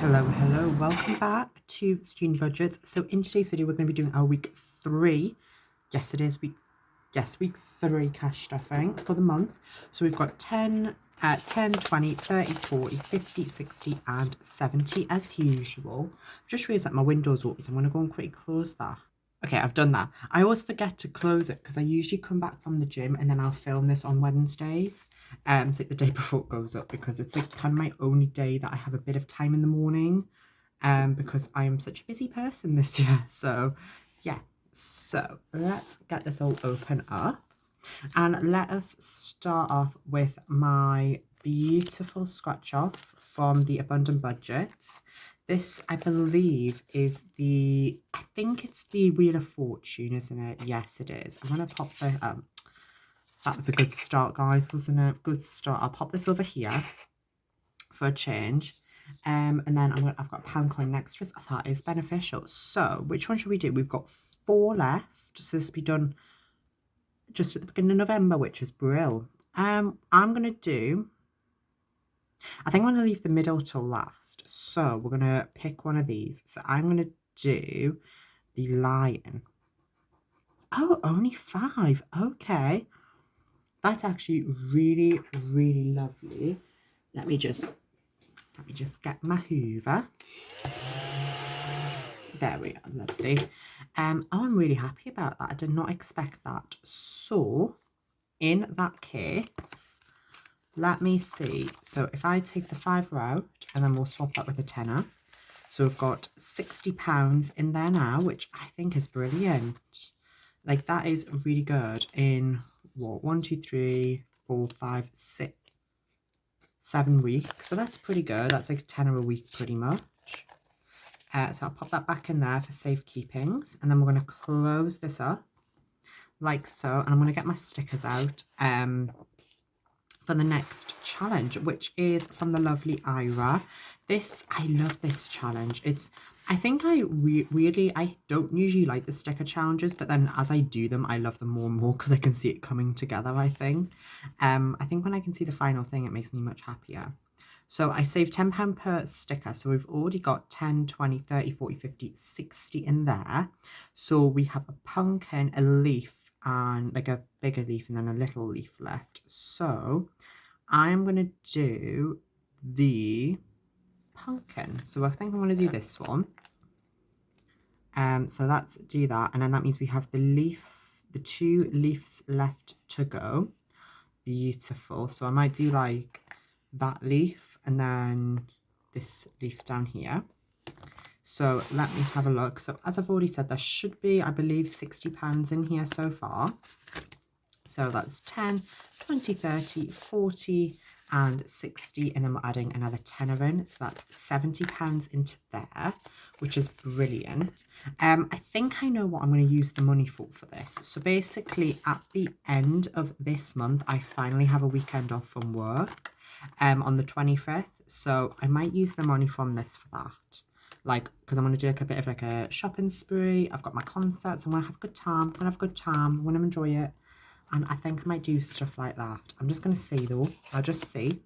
Hello, welcome back to Student Budgets. So in today's video, we're going to be doing our week 3. Yes, it is week 3 cash stuffing for the month. So we've got 10, 20, 30, 40, 50, 60 and 70 as usual. I've just realised that my window's open, so I'm going to go and quickly close that. Okay, I've done that. I always forget to close it because I usually come back from the gym and then I'll film this on Wednesdays. It's like the day before it goes up because it's like kind of my only day that I have a bit of time in the morning. Because I am such a busy person this year. So yeah, so let's get this all open up. And let us start off with my beautiful scratch off from the Abundant Budgets. This, I believe, is I think it's the Wheel of Fortune, isn't it? Yes, it is. I'm going to pop the, that was a good start, guys, wasn't it? Good start. I'll pop this over here for a change. And then I've got a pound coin next to us. I thought is beneficial. So, which one should we do? We've got 4 left. So this will be done just at the beginning of November, which is brill. I'm going to do... I think I'm going to leave the middle till last. So we're going to pick one of these. So I'm going to do the lion. Oh, only 5. Okay. That's actually really, really lovely. Let me just get my hoover. There we are, lovely. Oh, I'm really happy about that. I did not expect that. So in that case, let me see. So if I take the 5 out and then we'll swap that with a tenner. So we've got £60 in there now, which I think is brilliant. Like that is really good in what, 1, 2, 3, 4, 5, 6, 7 weeks. So that's pretty good. That's like a tenner a week pretty much. So I'll pop that back in there for safekeepings. And then we're going to close this up like so. And I'm going to get my stickers out for the next challenge, which is from the lovely Ira. I love this challenge. I think I don't usually like the sticker challenges, but then as I do them, I love them more and more because I can see it coming together, I think. I think when I can see the final thing, it makes me much happier. So I saved £10 per sticker. So we've already got 10, 20, 30, 40, 50, 60 in there. So we have a pumpkin, a leaf, and like a bigger leaf and then a little leaf left. So I'm going to do the pumpkin. So I think I'm going to do this one. So let's do that. And then that means we have the 2 leaves left to go. Beautiful. So I might do like that leaf and then this leaf down here. So let me have a look. So as I've already said, there should be, I believe, £60 in here so far. So that's 10, 20, 30, 40 and 60. And then we're adding another tenner in. So that's £70 into there, which is brilliant. I think I know what I'm going to use the money for this. So basically at the end of this month, I finally have a weekend off from work on the 25th. So I might use the money from this for that. Like, because I'm going to do like a bit of like a shopping spree. I've got my concerts. I'm going to have a good time. I'm going to enjoy it. And I think I might do stuff like that. I'm just going to see though. I'll just see.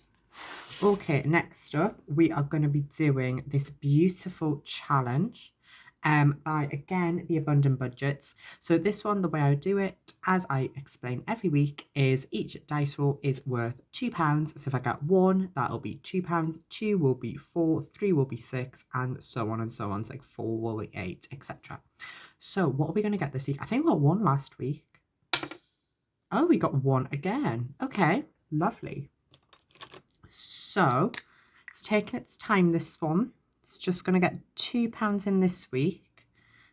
Okay, next up, we are going to be doing this beautiful challenge by, again, the Abundant Budgets. So this one, the way I do it, as I explain every week, is each dice roll is worth £2. So if I get 1, that'll be £2. 2 will be 4, 3 will be 6, and so on and so on. So like 4 will be 8, etc. So what are we going to get this week? I think we got 1 last week. Oh, we got 1 again. Okay, lovely. So it's taking its time, this one. It's just going to get £2 in this week.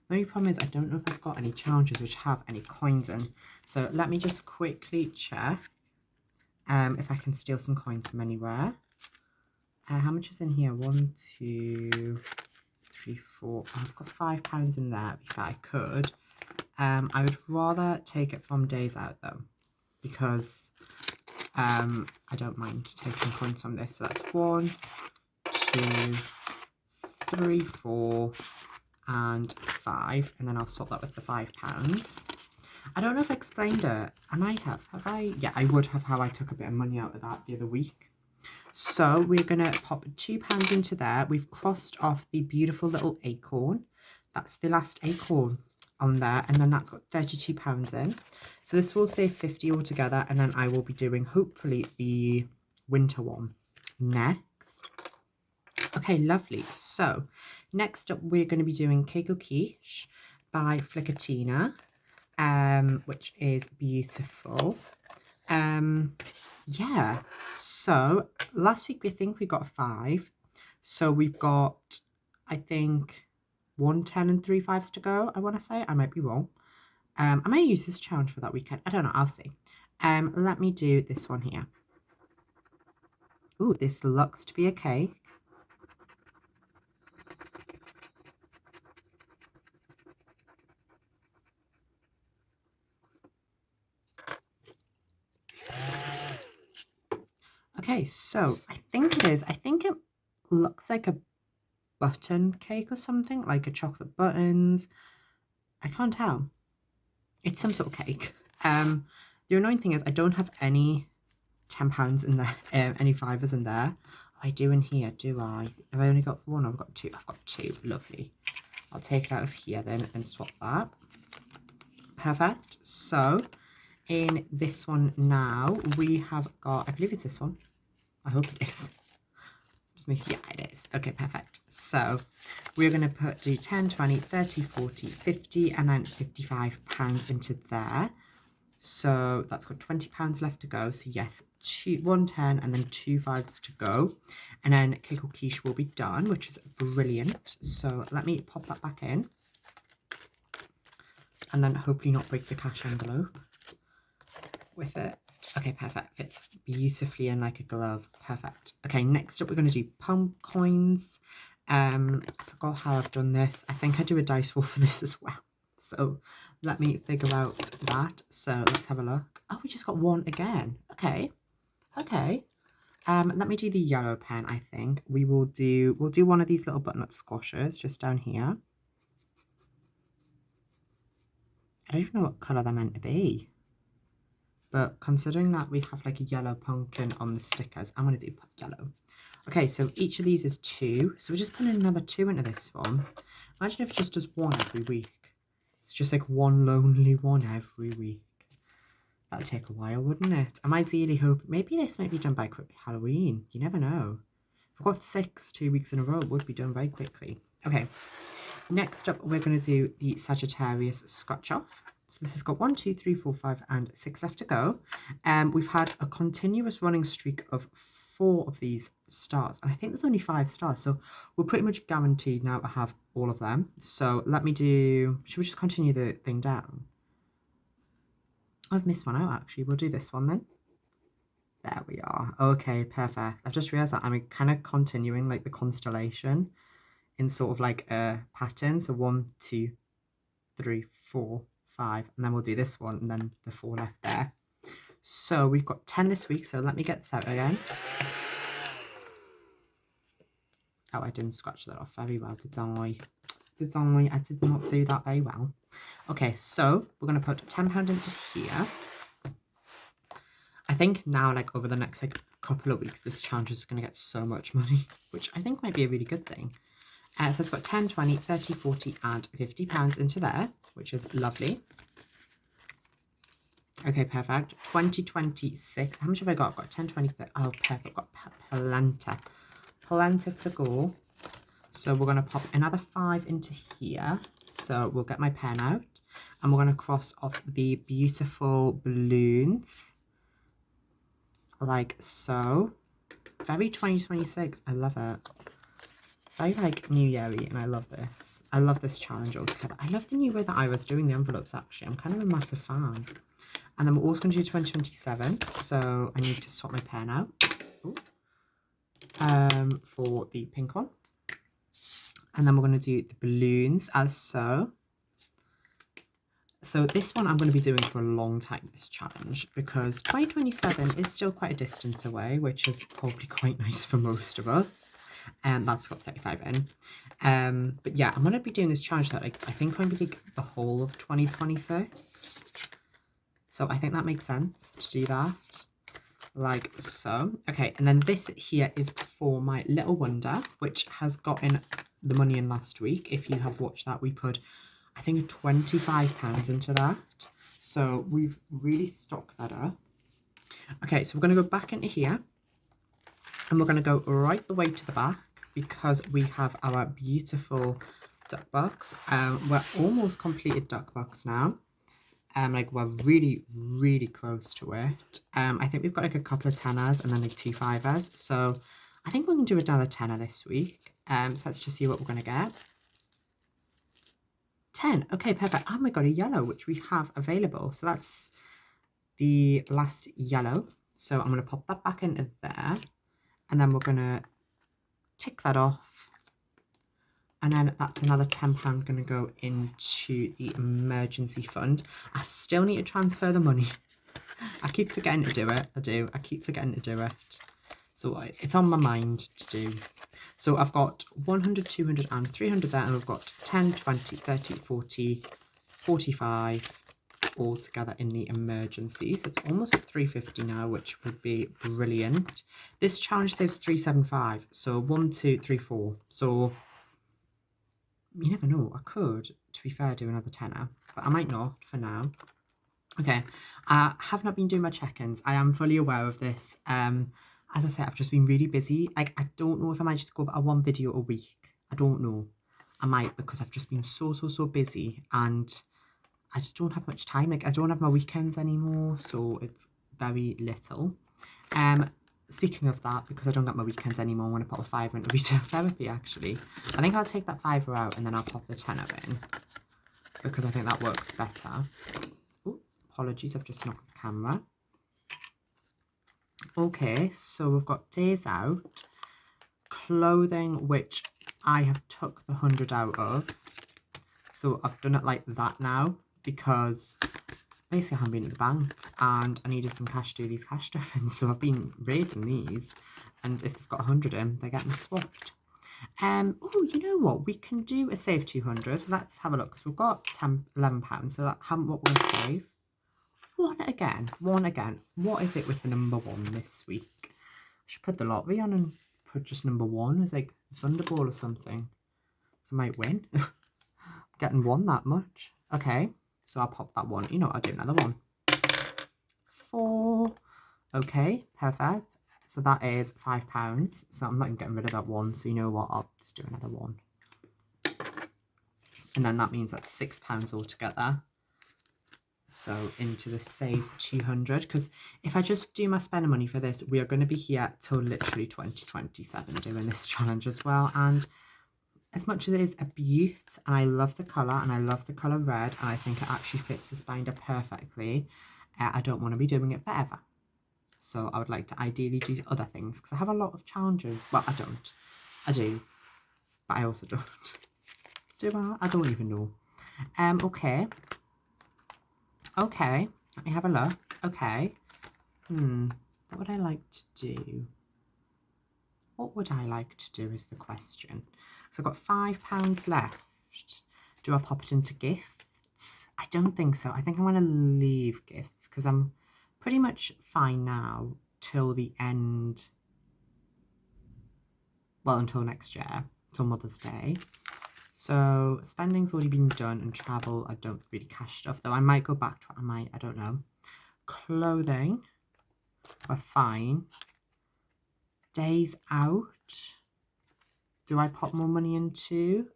The only problem is I don't know if I've got any challenges which have any coins in. So let me just quickly check if I can steal some coins from anywhere. How much is in here? 1, 2, 3, 4. Oh, I've got £5 in there if I could. I would rather take it from days out though, because I don't mind taking coins from this. So that's 1, 2, 3, 4 and 5, and then I'll swap that with the £5. I don't know if I explained it. I might have I? Yeah, I would have, how I took a bit of money out of that the other week. So we're going to pop £2 into there. We've crossed off the beautiful little acorn. That's the last acorn on there, and then that's got £32 in. So this will save 50 altogether, and then I will be doing hopefully the winter one next. Okay, lovely. So next up we're going to be doing Cake or Quiche by Flickatina, which is beautiful. Yeah, so last week I think we got 5, so we've got, I think, 1 10 and 3 5s to go. I want to say, I might be wrong. I might use this challenge for that weekend. I don't know, I'll see. Let me do this one here. Ooh, this looks to be a cake. Okay, so I think it is. I think it looks like a button cake or something, like a chocolate buttons. I can't tell. It's some sort of cake. The annoying thing is I don't have any £10 in there, any 5s in there. I do in here, do I? Have I only got 1? I've got 2. I've got 2. Lovely. I'll take it out of here then and swap that. Perfect. So in this one now, we have got, I believe it's this one. I hope it is. Yeah, it is. Okay, perfect. So we're going to do 10, 20, 30, 40, 50, and then £55 into there. So that's got £20 left to go. So yes, 1 10 and then 2 5s to go. And then Cake or Quiche will be done, which is brilliant. So let me pop that back in. And then hopefully not break the cash envelope with it. Okay, perfect. Fits beautifully in like a glove. Perfect. Okay, next up we're going to do pump coins. I forgot how I've done this. I think I do a dice roll for this as well. So let me figure out that. So let's have a look. Oh, we just got 1 again. Okay. Okay. Let me do the yellow pen, I think. We'll do one of these little butternut squashers just down here. I don't even know what colour they're meant to be. But considering that we have like a yellow pumpkin on the stickers, I'm going to do yellow. Okay, so each of these is 2. So we're just putting another 2 into this one. Imagine if it just does 1 every week. It's just like one lonely one every week. That'd take a while, wouldn't it? I'm ideally hoping maybe this might be done by Halloween. You never know. If we've got 6 2 weeks in a row, it would be done very quickly. Okay, next up we're going to do the Sagittarius scratch off. So this has got 1 2 3 4 5 and 6 left to go. We've had a continuous running streak of 4 of these stars, and I think there's only 5 stars, so we're pretty much guaranteed now to have all of them. So let me do, should we just continue the thing down? I've missed one out actually. We'll do this one then. There we are. Okay, perfect. I've just realized that I'm kind of continuing like the constellation in sort of like a pattern. So 1 2 3 4 5, and then we'll do this one and then the 4 left there. So we've got 10 this week, so let me get this out again. Oh, I didn't scratch that off very well, did I? I did not do that very well. Okay, so we're going to put £10 into here. I think now, like over the next like couple of weeks, this challenge is going to get so much money, which I think might be a really good thing. So it's got 10, 20, 30, 40 and £50 into there, which is lovely. Okay, perfect. 20, 26. How much have I got? I've got 10, 20, 30. Oh, perfect. I've got plenty. Plenty to go. So we're going to pop another 5 into here. So we'll get my pen out. And we're going to cross off the beautiful balloons. Like so. Very 2026. I love it. Very like New Year-y, and I love this. I love this challenge altogether. I love the new way that I was doing the envelopes actually. I'm kind of a massive fan. And then we're also going to do 2027. So I need to swap my pen out. For the pink one. And then we're going to do the balloons as so. So this one I'm going to be doing for a long time, this challenge, because 2027 is still quite a distance away, which is probably quite nice for most of us. That's got 35 in. But yeah, I'm going to be doing this challenge that like, I think I'm going to do the whole of 2026. So I think that makes sense to do that. like so. Okay, and then this here is for my little wonder, which has gotten the money in last week. If you have watched that, we put, I think, £25 into that. So we've really stocked that up. Okay, so we're going to go back into here and we're going to go right the way to the back because we have our beautiful duck box. We're almost completed duck box now. Like we're really close to it. I think we've got like a couple of tenors and then like 2 5s. So I think we can do another tenor this week. So let's just see what we're going to get. 10. Okay, perfect. And we got a yellow, which we have available. So that's the last yellow. So I'm going to pop that back into there. And then we're going to tick that off. And then that's another £10 going to go into the emergency fund. I still need to transfer the money. I keep forgetting to do it. I keep forgetting to do it. So it's on my mind to do. So I've got 100, 200 and 300 there. And we've got 10, 20, 30, 40, 45 all together in the emergency. So it's almost at 350 now, which would be brilliant. This challenge saves 375. So 1, 2, 3, 4. So you never know. I could, to be fair, do another tenner, but I might not for now. Okay, I have not been doing my check-ins. I am fully aware of this. As I said, I've just been really busy. Like, I don't know if I might just go about one video a week. I don't know. I might, because I've just been so busy and I just don't have much time. Like, I don't have my weekends anymore, so it's very little. Speaking of that, because I don't get my weekends anymore, I'm going to put a £5 into retail therapy, actually. I think I'll take that £5 out and then I'll pop the tenner in, because I think that works better. Oh, apologies, I've just knocked the camera. Okay, so we've got days out, clothing, which I have took the 100 out of. So I've done it like that now, because basically I haven't been at the bank and I needed some cash to do these cash stuffings, so I've been raiding these, and if they've got 100 in, they're getting swapped. Oh, you know what? We can do a save 200. Let's have a look, because we've got £11, so that what we're going to save. One again. What is it with the number 1 this week? I should put the lottery on and put just number 1 as like Thunderball or something. So I might win. Getting 1 that much. Okay. So I'll pop that 1. You know what, I'll do another 1. 4. Okay, perfect. So that is £5. So I'm not even getting rid of that 1. So you know what, I'll just do another 1. And then that means that's £6 altogether. So into the save 200. Because if I just do my spending money for this, we are going to be here till literally 2027 doing this challenge as well. And as much as it is a beaut, and I love the colour, and I love the colour red, and I think it actually fits this binder perfectly, I don't want to be doing it forever. So I would like to ideally do other things, because I have a lot of challenges. Well, I don't. I do. But I also don't. Do I? I don't even know. Okay. Okay. Let me have a look. Okay. What would I like to do? What would I like to do is the question. So I've got £5 left. Do I pop it into gifts? I don't think so. I think I'm going to leave gifts because I'm pretty much fine now till the end. Well, until next year, till Mother's Day. So spending's already been done, and travel, I don't really cash stuff, though I might go back to it. I don't know. Clothing, we're fine. Days out. Do I pop more money into?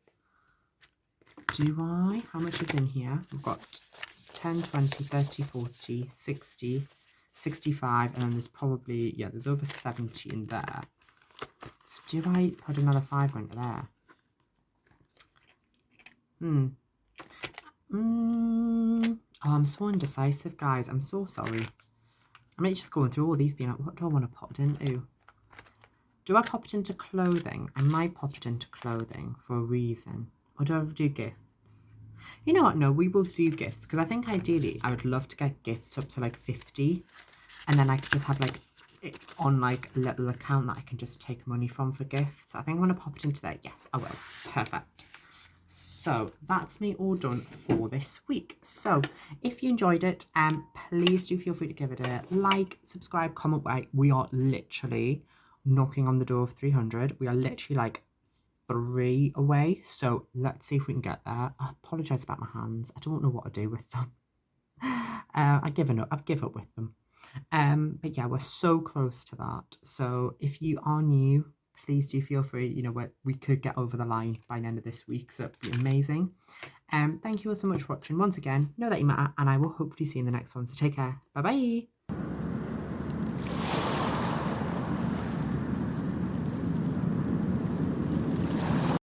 Do I? How much is in here? We've got 10, 20, 30, 40, 60, 65, and then there's probably, yeah, there's over 70 in there. So do I put another £5 into there? Oh, I'm so indecisive, guys. I'm so sorry. I might just going through all these being like, what do I want to pop it into? Do I pop it into clothing? I might pop it into clothing for a reason. Or do I do gifts? You know what? No, we will do gifts. Because I think ideally I would love to get gifts up to like 50. And then I could just have like it on like a little account that I can just take money from for gifts. So I think I'm going to pop it into there. Yes, I will. Perfect. So that's me all done for this week. So if you enjoyed it, please do feel free to give it a like, subscribe, comment. We are literally knocking on the door of 300. We are literally like 3 away. So let's see if we can get there. I apologise about my hands. I don't know what to do with them. I've given up. I've given up with them. But yeah, we're so close to that. So if you are new, please do feel free. You know, we could get over the line by the end of this week, so it'd be amazing. Thank you all so much for watching once again. Know that you matter, and I will hopefully see you in the next one. So take care. Bye bye.